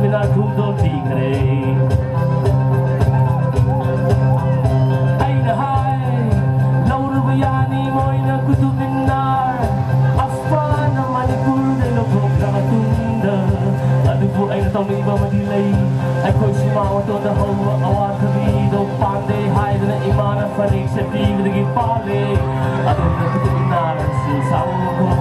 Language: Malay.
Minar Qutub dikre ay nahay laur bayani moy na Qutub Minar aspa na Manipur de lubog na katunda adubo ay natong iba madilay ay ko'y sumawa to na hawa awat kabido pandey hay na imana fanig sa pili naging pali at ang Qutub Minar susawa ko